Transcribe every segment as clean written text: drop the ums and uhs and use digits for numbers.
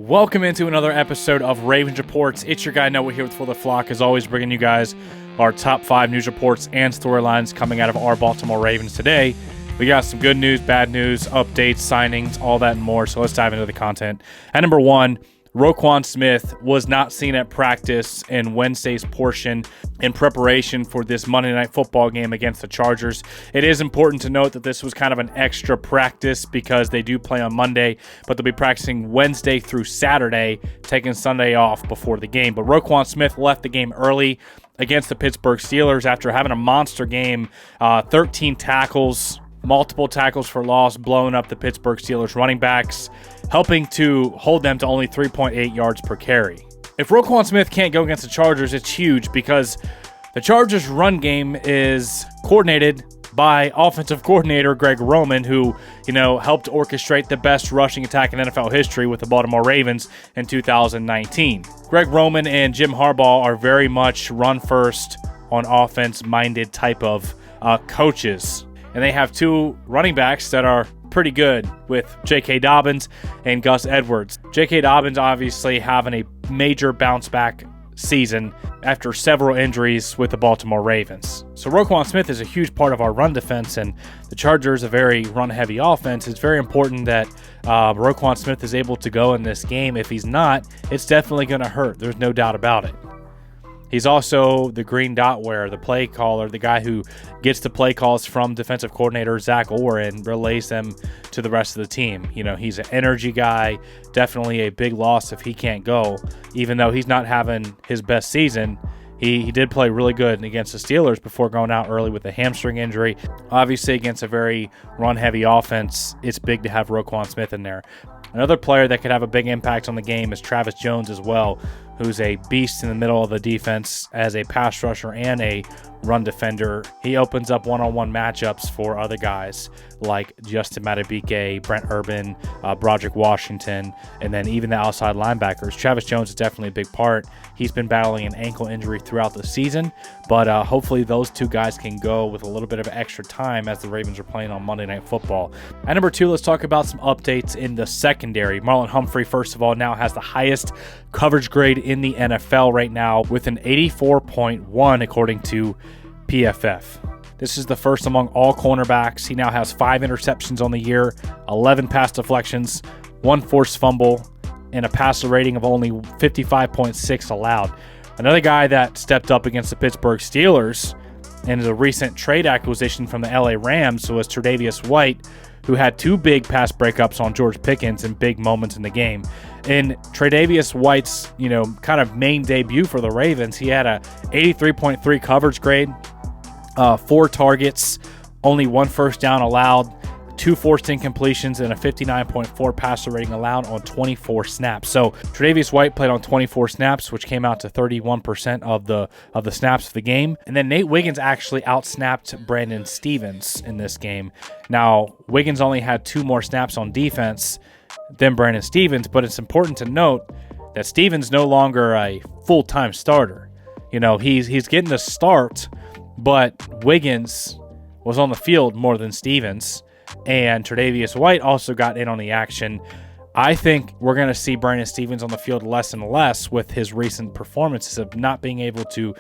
Welcome into another episode of Ravens Reports. It's your guy Noah here with For the Flock, as always, bringing you guys our top 5 news reports and storylines coming out of our Baltimore Ravens today. We got some good news, bad news, updates, signings, all that and more, so let's dive into the content. At number 1, Roquan Smith was not seen at practice in Wednesday's portion in preparation for this Monday Night Football game against the Chargers. It is important to note that this was kind of an extra practice because they do play on Monday, but they'll be practicing Wednesday through Saturday, taking Sunday off before the game. But Roquan Smith left the game early against the Pittsburgh Steelers after having a monster game, 13 tackles, multiple tackles for loss, blowing up the Pittsburgh Steelers running backs, helping to hold them to only 3.8 yards per carry. If Roquan Smith can't go against the Chargers, it's huge because the Chargers' run game is coordinated by offensive coordinator Greg Roman, who, helped orchestrate the best rushing attack in NFL history with the Baltimore Ravens in 2019. Greg Roman and Jim Harbaugh are very much run-first, on offense-minded type of coaches. And they have 2 running backs that are pretty good with J.K. Dobbins and Gus Edwards. J.K. Dobbins obviously having a major bounce-back season after several injuries with the Baltimore Ravens. So Roquan Smith is a huge part of our run defense, and the Chargers, a very run-heavy offense. It's very important that Roquan Smith is able to go in this game. If he's not, it's definitely going to hurt. There's no doubt about it. He's also the green dot wearer, the play caller, the guy who gets the play calls from defensive coordinator Zach Orr and relays them to the rest of the team. He's an energy guy, definitely a big loss if he can't go. Even though he's not having his best season, he did play really good against the Steelers before going out early with a hamstring injury. Obviously, against a very run-heavy offense, it's big to have Roquan Smith in there. Another player that could have a big impact on the game is Travis Jones as well, who's a beast in the middle of the defense as a pass rusher and a run defender. He opens up one-on-one matchups for other guys like Justin Madubuike, Brent Urban, Broderick Washington, and then even the outside linebackers. Travis Jones is definitely a big part. He's been battling an ankle injury throughout the season, but hopefully those 2 guys can go with a little bit of extra time as the Ravens are playing on Monday Night Football. At number 2, let's talk about some updates in the secondary. Marlon Humphrey, first of all, now has the highest coverage grade in the NFL right now with an 84.1 according to PFF. This is the first among all cornerbacks. He now has 5 interceptions on the year, 11 pass deflections, 1 forced fumble, and a passer rating of only 55.6 allowed. Another guy that stepped up against the Pittsburgh Steelers and is a recent trade acquisition from the LA Rams was Tre'Davious White, who had 2 big pass breakups on George Pickens in big moments in the game. In Tre'Davious White's, kind of main debut for the Ravens, he had a 83.3 coverage grade, 4 targets, only 1 first down allowed, 2 forced incompletions, and a 59.4 passer rating allowed on 24 snaps. So Tre'Davious White played on 24 snaps, which came out to 31% of the snaps of the game. And then Nate Wiggins actually outsnapped Brandon Stevens in this game. Now, Wiggins only had 2 more snaps on defense than Brandon Stevens, but it's important to note that Stevens no longer a full-time starter. He's getting the start, but Wiggins was on the field more than Stevens, and Tre'Davious White also got in on the action. I think we're going to see Brandon Stevens on the field less and less with his recent performances of not being able to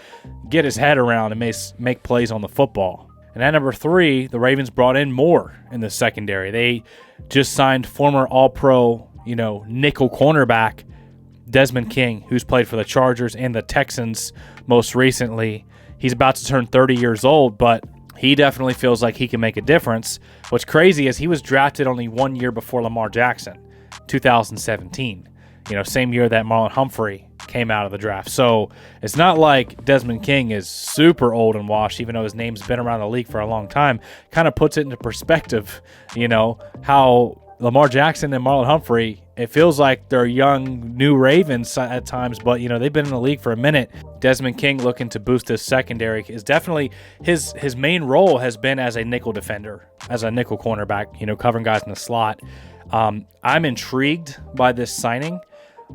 get his head around and make plays on the football. And at number 3, the Ravens brought in more in the secondary. They just signed former All-Pro, nickel cornerback Desmond King, who's played for the Chargers and the Texans most recently. He's about to turn 30 years old, but he definitely feels like he can make a difference. What's crazy is he was drafted only 1 year before Lamar Jackson, 2017. Same year that Marlon Humphrey came out of the draft. So it's not like Desmond King is super old and washed, even though his name's been around the league for a long time. Kind of puts it into perspective, how Lamar Jackson and Marlon Humphrey, it feels like they're young, new Ravens at times, but, they've been in the league for a minute. Desmond King looking to boost his secondary is definitely his main role has been as a nickel defender, as a nickel cornerback, covering guys in the slot. I'm intrigued by this signing.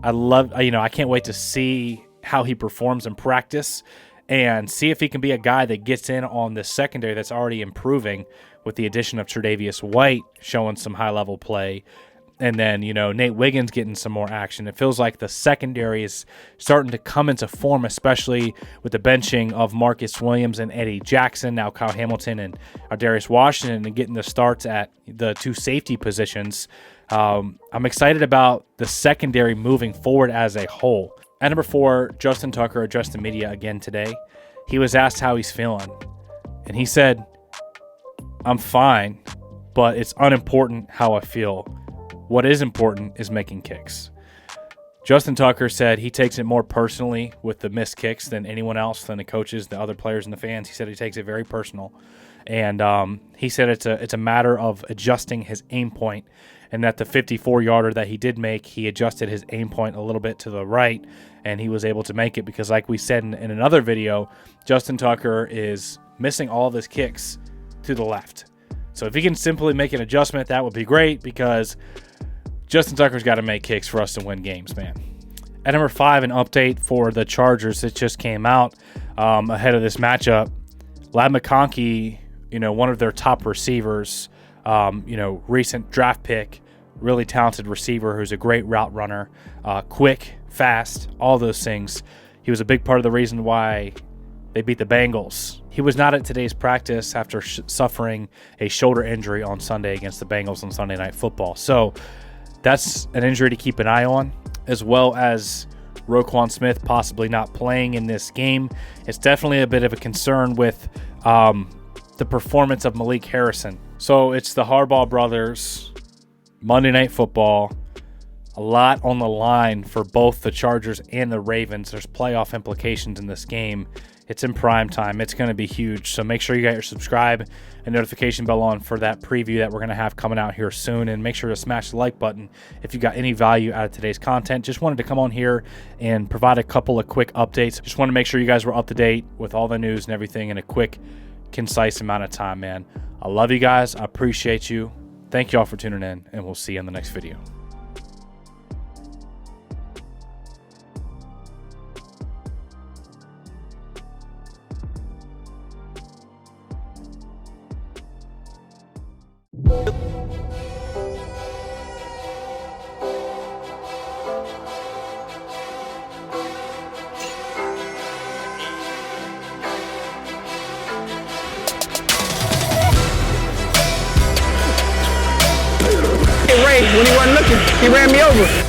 I can't wait to see how he performs in practice and see if he can be a guy that gets in on the secondary that's already improving with the addition of Tre'Davious White showing some high-level play And then, Nate Wiggins getting some more action. It feels like the secondary is starting to come into form, especially with the benching of Marcus Williams and Eddie Jackson, now Kyle Hamilton and Darius Washington, and getting the starts at the 2 safety positions. I'm excited about the secondary moving forward as a whole. At number 4, Justin Tucker addressed the media again today. He was asked how he's feeling, and he said, "I'm fine, but it's unimportant how I feel. What is important is making kicks." Justin Tucker said he takes it more personally with the missed kicks than anyone else, than the coaches, the other players, and the fans. He said he takes it very personal. And he said it's a matter of adjusting his aim point, and that the 54-yarder that he did make, he adjusted his aim point a little bit to the right, and he was able to make it because, like we said in another video, Justin Tucker is missing all of his kicks to the left. So if he can simply make an adjustment, that would be great, because Justin Tucker's got to make kicks for us to win games, man. At number 5, an update for the Chargers that just came out ahead of this matchup. Lamin Smith, one of their top receivers, recent draft pick, really talented receiver who's a great route runner, quick, fast, all those things. He was a big part of the reason why they beat the Bengals. He was not at today's practice after suffering a shoulder injury on Sunday against the Bengals on Sunday Night Football. So that's an injury to keep an eye on, as well as Roquan Smith possibly not playing in this game. It's definitely a bit of a concern with the performance of Malik Harrison. So it's the Harbaugh brothers, Monday Night Football, a lot on the line for both the Chargers and the Ravens. There's playoff implications in this game. It's in prime time. It's going to be huge. So make sure you got your subscribe and notification bell on for that preview that we're going to have coming out here soon. And make sure to smash the like button if you got any value out of today's content. Just wanted to come on here and provide a couple of quick updates. Just want to make sure you guys were up to date with all the news and everything in a quick, concise amount of time, man. I love you guys. I appreciate you. Thank you all for tuning in, and we'll see you in the next video. When he wasn't looking, he ran me over.